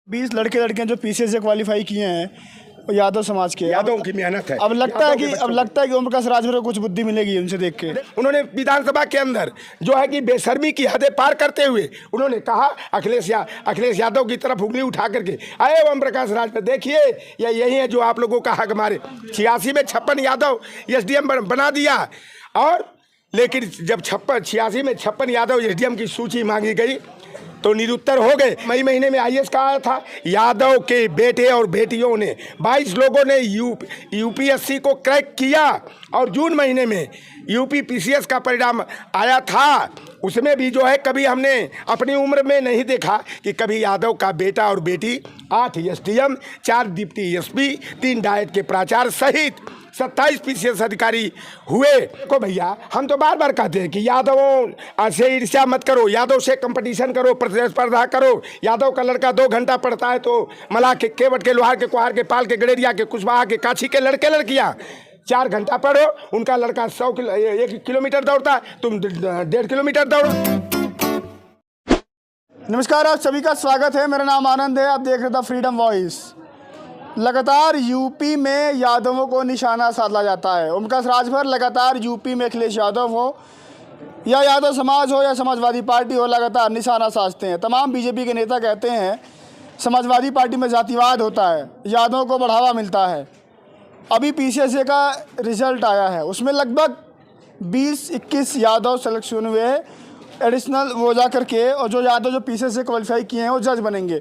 20 लड़के लड़कियां जो पीसीएस से क्वालिफाई किए हैं वो यादव समाज के। यादव की मेहनत है। अब लगता है कि ओम प्रकाश राजभर को कुछ बुद्धि मिलेगी उनसे देख के। उन्होंने विधानसभा के अंदर जो है कि बेशर्मी की हदें पार करते हुए उन्होंने कहा अखिलेश यादव की तरफ उंगली उठा करके आए ओम प्रकाश राजभर देखिए यही है जो आप लोगों का हक मारे। 86 में 56 यादव एसडीएम बना दिया और लेकिन जब 86 में 56 यादव एसडीएम की सूची मांगी गई तो निरुत्तर हो गए। मई महीने में आईएएस का आया था। यादव के बेटे और बेटियों ने 22 लोगों ने यूपीएससी को क्रैक किया और जून महीने में यूपी पीसीएस का परिणाम आया था। उसमें भी जो है कभी हमने अपनी उम्र में नहीं देखा कि कभी यादव का बेटा और बेटी 8 एसडीएम 4 डिप्टी एसपी 3 डाइट के प्राचार्य सहित 27 पीसीएस अधिकारी हुए। को भैया हम तो बार बार कहते हैं कि यादवों से ईर्ष्या मत करो, यादव से कंपटीशन करो, प्रतिस्पर्धा करो। यादव का लड़का 2 घंटा पढ़ता है तो मलाह के, केवट के, लोहार के, कुहार के, पाल के, गडेरिया के, कुशवाहा के, काछी के लड़के लड़कियां 4 घंटा पढ़ो। उनका लड़का 1 किलोमीटर दौड़ता, तुम 1.5 किलोमीटर दौड़ो। नमस्कार, आप सभी का स्वागत है। मेरा नाम आनंद है। आप देख रहे थे फ्रीडम वॉइस। लगातार यूपी में यादवों को निशाना साधा जाता है। ओम प्रकाश राजभर लगातार यूपी में अखिलेश यादव हो या यादव समाज हो या समाजवादी पार्टी हो, लगातार निशाना साधते हैं। तमाम बीजेपी के नेता कहते हैं समाजवादी पार्टी में जातिवाद होता है, यादवों को बढ़ावा मिलता है। अभी पीसीएस का रिजल्ट आया है, उसमें लगभग 20-21 यादव सिलेक्शन हुए एडिशनल वो जा करके, और जो यादव जो पीसीएस से क्वालिफाई किए हैं वो जज बनेंगे।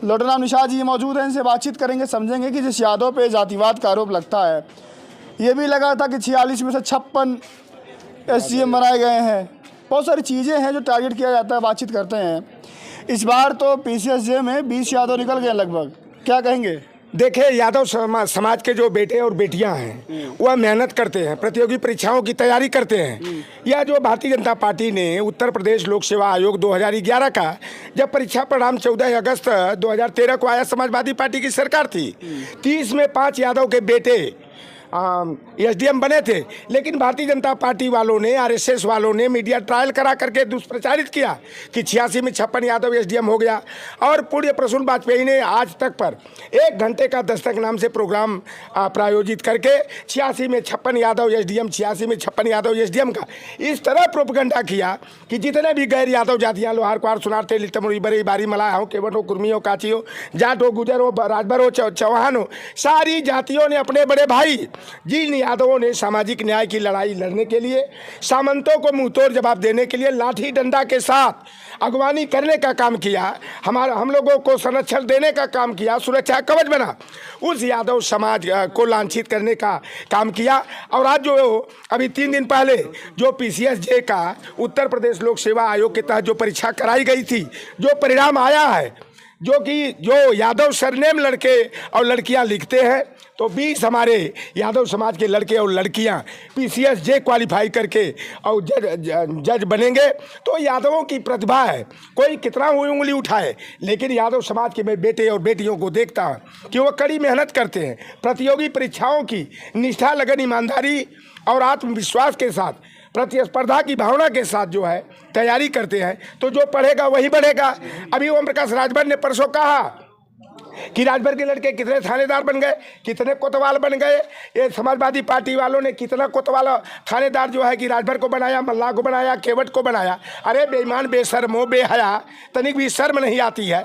लोटनाम निषाद जी मौजूद हैं, इनसे बातचीत करेंगे, समझेंगे कि जिस यादव पे जातिवाद का आरोप लगता है। ये भी लगा था कि 46 में से 56 एसडीएम बनाए गए हैं। बहुत सारी चीज़ें हैं जो टारगेट किया जाता है, बातचीत करते हैं। इस बार तो पीसीएस में 20 यादव निकल गए लगभग, क्या कहेंगे? देखिए, यादव समाज के जो बेटे और बेटियां हैं वह मेहनत करते हैं, प्रतियोगी परीक्षाओं की तैयारी करते हैं। यह जो भारतीय जनता पार्टी ने उत्तर प्रदेश लोक सेवा आयोग 2011 का जब परीक्षा परिणाम 14 अगस्त 2013 को आया, समाजवादी पार्टी की सरकार थी। 30 में 5 यादव के बेटे एसडीएम बने थे, लेकिन भारतीय जनता पार्टी वालों ने, आरएसएस वालों ने मीडिया ट्रायल करा करके दुष्प्रचारित किया कि 86 में 56 यादव एसडीएम हो गया। और पूर्व प्रसून वाजपेयी ने आज तक पर 1 घंटे का दस्तक नाम से प्रोग्राम प्रायोजित करके 86 में 56 यादव एसडीएम, 86 में 56 यादव एसडीएम का इस तरह प्रोपेगेंडा किया कि जितने भी गैर यादव जातियाँ, लोहार, कुहार, सुनार, तेली, तमुड़ी, बरी, बारी, मलाह हो, केवट हो, कुर्मी हो, काची हो, जाट हो, गुजर हो, राजभर हो, चौहान हो, सारी जातियों ने अपने बड़े भाई जिन यादवों ने सामाजिक न्याय की लड़ाई लड़ने के लिए, सामंतों को मुंहतोड़ जवाब देने के लिए लाठी डंडा के साथ अगवानी करने का काम किया, हम लोगों को संरक्षण देने का काम किया, सुरक्षा कवच बना, उस यादव समाज को लांछित करने का काम किया। और आज जो अभी 3 दिन पहले जो पीसीएस जे का उत्तर प्रदेश लोक सेवा आयोग के तहत जो परीक्षा कराई गई थी, जो परिणाम आया है, जो यादव सरनेम लड़के और लड़कियां लिखते हैं, तो 20 हमारे यादव समाज के लड़के और लड़कियां पीसीएस जे क्वालिफाई करके और जज बनेंगे। तो यादवों की प्रतिभा है, कोई कितना उंगली उठाए, लेकिन यादव समाज के मैं बेटे और बेटियों को देखता हूं कि वो कड़ी मेहनत करते हैं, प्रतियोगी परीक्षाओं की निष्ठा, लगन, ईमानदारी और आत्मविश्वास के साथ, प्रतिस्पर्धा की भावना के साथ जो है तैयारी करते हैं। तो जो पढ़ेगा वही बढ़ेगा। अभी ओम प्रकाश राजभर ने परसों कहा कि राजभर के लड़के कितने थानेदार बन गए, कितने कोतवाल बन गए। ये समाजवादी पार्टी वालों ने कितना कोतवाल थानेदार जो है कि राजभर को बनाया, मल्लाह को बनाया, केवट को बनाया। अरे बेईमान, बेशर्मो, बेहया, तनिक भी शर्म नहीं आती है।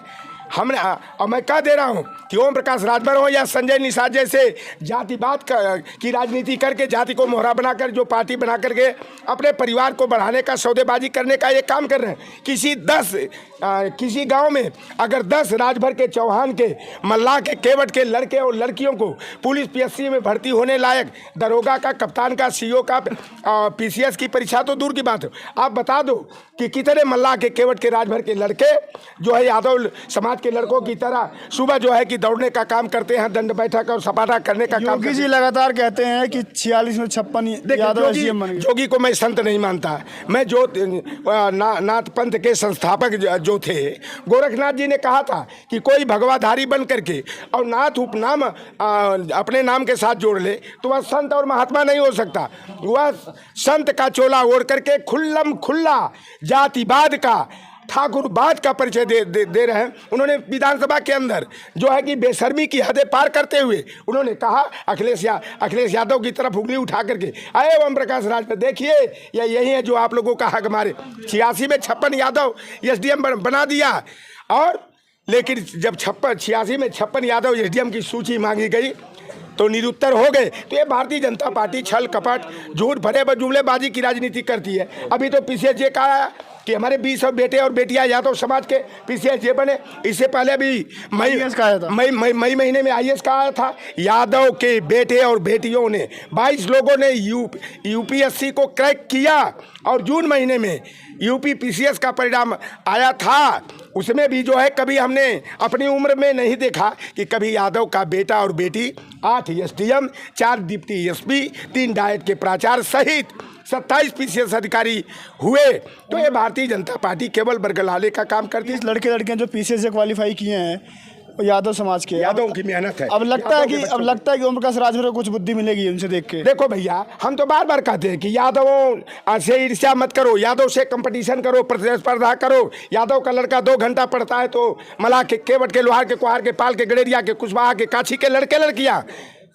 हमने और मैं कह दे रहा हूँ कि ओम प्रकाश राजभर हो या संजय निषाद जैसे जातिवाद की राजनीति करके, जाति को मोहरा बनाकर जो पार्टी बना करके अपने परिवार को बढ़ाने का, सौदेबाजी करने का ये काम कर रहे हैं। किसी गांव में अगर 10 राजभर के, चौहान के, मल्लाह के, केवट के लड़के और लड़कियों को पुलिस पीएससी में भर्ती होने लायक, दरोगा का, कप्तान का, सीओ का पीसीएस की परीक्षा तो दूर की बात है, आप बता दो कि कितने मल्लाह के, केवट के, राजभर के लड़के जो है यादव समाज के लड़कों की तरह सुबह जो है कि दौड़ने का काम करते हैं, दंड बैठक और सपाटा करने का काम। योगी जी लगातार कहते हैं कि 46 में 56 यादव एसडीएम बन गए। योगी को मैं संत नहीं मानता। मैं जो नाथ पंथ के संस्थापक जो थे, गोरखनाथ जी ने कहा था कि कोई भगवाधारी बन करके और नाथ उपनाम अपने नाम के साथ जोड़ ले तो वह संत और महात्मा नहीं हो सकता। वह संत का चोला ओढ़ करके खुल्लम खुल्ला जातिवाद का ठाकुरबाद का परिचय दे रहे हैं। उन्होंने विधानसभा के अंदर जो है कि बेशर्मी की हदें पार करते हुए उन्होंने कहा अखिलेश यादव की तरफ उंगली उठा करके, अरे ओम प्रकाश राजभर देखिए यही है जो आप लोगों का हक मारे। 86 में 56 यादव एसडीएम बना दिया, और लेकिन जब 86 में 56 यादव एसडीएम की सूची मांगी गई तो निरुत्तर हो गए। तो ये भारतीय जनता पार्टी छल कपट झूठ भरे जुमलेबाजी की राजनीति करती है। अभी तो पीसीएसजे का आया कि हमारे 20 बेटे और बेटियां यादव समाज के पीसीएसजे बने। इससे पहले भी मई महीने में आईएएस का आया था। यादव के बेटे और बेटियों ने 22 लोगों ने यूपीएससी को क्रैक किया, और जून महीने में यूपी पीसीएस का परिणाम आया था। उसमें भी जो है कभी हमने अपनी उम्र में नहीं देखा कि कभी यादव का बेटा और बेटी 8 एसडीएम, 4 डिप्टी एसपी, 3 डाइट के प्राचार्य सहित 27 पीसीएस अधिकारी हुए। तो ये भारतीय जनता पार्टी केवल बरगलाने का काम करती है। लड़के लड़कियां जो पीसीएस से क्वालिफाई किए हैं यादव समाज के, यादव की मेहनत है। अब लगता है कि ओम प्रकाश राजभर को कुछ बुद्धि मिलेगी उनसे देख के। देखो भैया, हम तो बार बार कहते हैं कि यादवों से ईर्ष्या मत करो, यादव से कंपटीशन करो, प्रतिस्पर्धा करो। यादव का लड़का 2 घंटा पढ़ता है तो मलाह के, केवट के, लोहार के, कुहार के, पाल के, गडेरिया के, कुशवाहा के, काछी के लड़के लड़कियाँ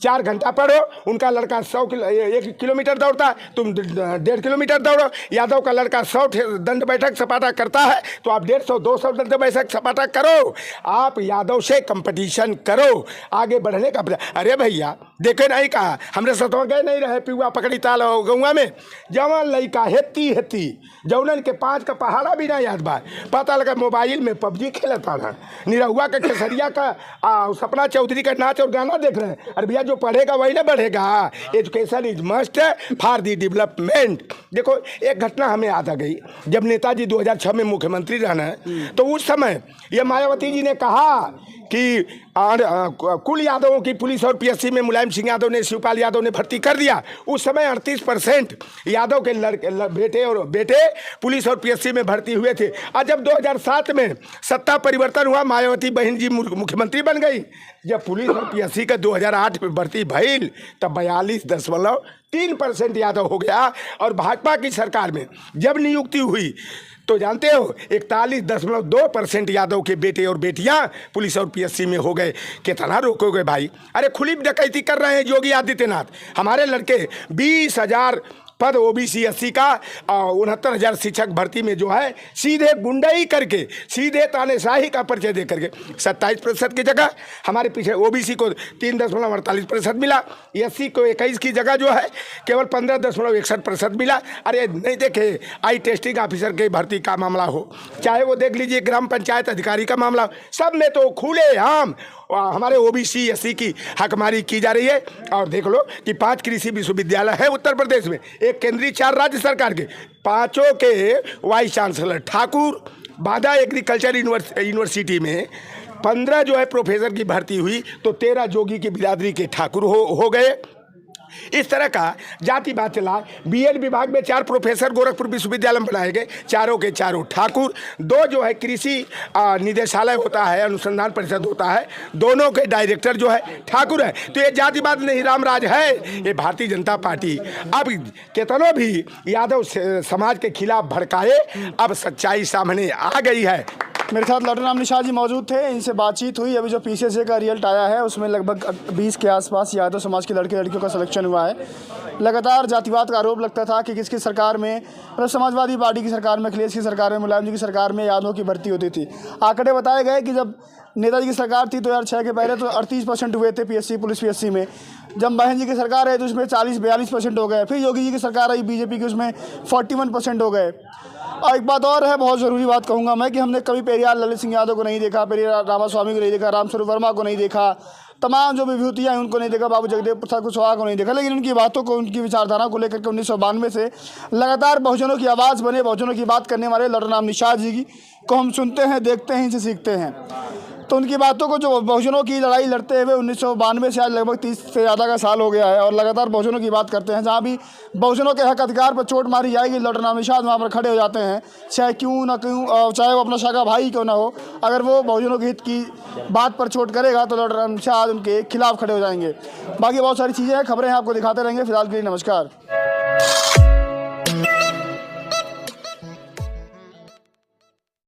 4 घंटा पढ़ो। उनका लड़का 1 किलोमीटर दौड़ता है, तुम 1.5 किलोमीटर दौड़ो। यादव का लड़का 100 दंड बैठक सपाटा करता है तो आप 150-200 दंड बैठक सपाटा करो। आप यादव से कंपटीशन करो, आगे बढ़ने का। अरे भैया देखे नहीं कहा, हमने सतवा गए नहीं रहे पियुआ पकड़ी ताल गौवा में, जवान लड़का हेती जौनन के 5 का पहाड़ा भी ना याद बा। पता लगा मोबाइल में पबजी खेलता था, निरहुआ का, खेसरिया का, सपना चौधरी का नाच और गाना देख रहे हैं। अरे भैया जो पढ़ेगा वही ना बढ़ेगा। Education is must for the development. देखो एक घटना हमें याद आ गई, जब नेताजी 2006 में मुख्यमंत्री रहना तो उस समय ये मायावती जी ने कहा कि कुल यादवों की पुलिस और पीएससी में मुलायम सिंह यादव ने, शिवपाल यादव ने भर्ती कर दिया। उस समय 38% यादव के बेटे पुलिस और पीएससी में भर्ती हुए थे। और जब 2007 में सत्ता परिवर्तन हुआ, मायावती बहन जी मुख्यमंत्री बन गई। जब पुलिस और पीएससी का 2008 में भर्ती भइल तब 42.3% यादव हो गया। और भाजपा की सरकार में जब नियुक्ति हुई तो जानते हो 41.2% यादव के बेटे और बेटियां पुलिस और पीएससी में हो गए। कितना रोकोगे भाई? अरे खुली डकैती कर रहे हैं योगी आदित्यनाथ। हमारे लड़के 20,000 पद ओबीसी एससी का 69,000 शिक्षक भर्ती में जो है सीधे गुंडाई करके, सीधे तानेशाही का परिचय दे करके 27% की जगह हमारे पीछे ओबीसी को 3.48% मिला, एससी को 21 की जगह जो है केवल 15.61% मिला। अरे नहीं देखे आई टेस्टिंग ऑफिसर के भर्ती का मामला हो, चाहे वो देख लीजिए ग्राम पंचायत अधिकारी का मामला हो, सब में तो खुले आम हमारे ओबीसी एससी की हकमारी की जा रही है। और देख लो कि 5 कृषि विश्वविद्यालय है उत्तर प्रदेश में, एक केंद्रीय, 4 राज्य सरकार के, 5 के वाइस चांसलर ठाकुर। बादा एग्रीकल्चर यूनिवर्सिटी में 15 जो है प्रोफेसर की भर्ती हुई तो 13 जोगी की बिरादरी के ठाकुर हो गए। इस तरह का जातिवाद चला। बीएड विभाग में 4 प्रोफेसर गोरखपुर विश्वविद्यालय में बनाए गए, चारों के चारों ठाकुर। 2 जो है कृषि निदेशालय होता है, अनुसंधान परिषद होता है, दोनों के डायरेक्टर जो है ठाकुर है। तो ये जातिवाद नहीं रामराज है, ये भारतीय जनता पार्टी अब कितनों भी यादव समाज के खिलाफ भड़काए, अब सच्चाई सामने आ गई है। मेरे साथ लॉर्ड निशाद जी मौजूद थे, इनसे बातचीत हुई। अभी जो पीसीएसए का रिजल्ट आया है उसमें लगभग 20 के आसपास यादव समाज के लड़के लड़कियों का सिलेक्शन हुआ है। लगातार जातिवाद का आरोप लगता था कि किसकी सरकार में, मतलब समाजवादी पार्टी की सरकार में, अखिलेश की सरकार में, मुलायम जी की सरकार में यादवों की भर्ती होती थी। आंकड़े बताए गए कि जब नेताजी की सरकार थी 2006 के पहले तो 38% हुए थे पीएससी, पुलिस पीएससी में। जब बहन जी की सरकार है तो उसमें 40-42% हो गए। फिर योगी जी की सरकार आई बीजेपी की, उसमें 41% हो गए। और एक बात और है, बहुत ज़रूरी बात कहूँगा मैं, कि हमने कभी पेरियार ललित सिंह यादव को नहीं देखा, पेरियार रामास्वामी को नहीं देखा, रामस्वरूप वर्मा को नहीं देखा, तमाम जो विभूतियाँ हैं उनको नहीं देखा, बाबू जगदेव प्रसाद कुशवाहा को नहीं देखा। लेकिन उनकी बातों को, उनकी विचारधारा को लेकर के 1992 से लगातार बहुजनों की आवाज़ बने, बहुजनों की बात करने वाले लॉर्ड निशाद जी की को हम सुनते हैं, देखते हैं, इनसे सीखते हैं। तो उनकी बातों को, जो बहुजनों की लड़ाई लड़ते हुए 1992 से आज लगभग 30 से ज़्यादा का साल हो गया है, और लगातार बहुजनों की बात करते हैं। जहाँ भी बहुजनों के हक अधिकार पर चोट मारी जाएगी लॉर्ड निशाद वहाँ पर खड़े हो जाते हैं, चाहे क्यों ना क्यों, चाहे वो अपना शाखा भाई क्यों ना हो। अगर वो बहुजनों के हित की बात पर चोट करेगा तो लॉर्ड निशाद उनके खिलाफ खड़े हो जाएंगे। बाकी बहुत सारी चीज़ें हैं, खबरें हैं, आपको दिखाते रहेंगे। फिलहाल के लिए नमस्कार।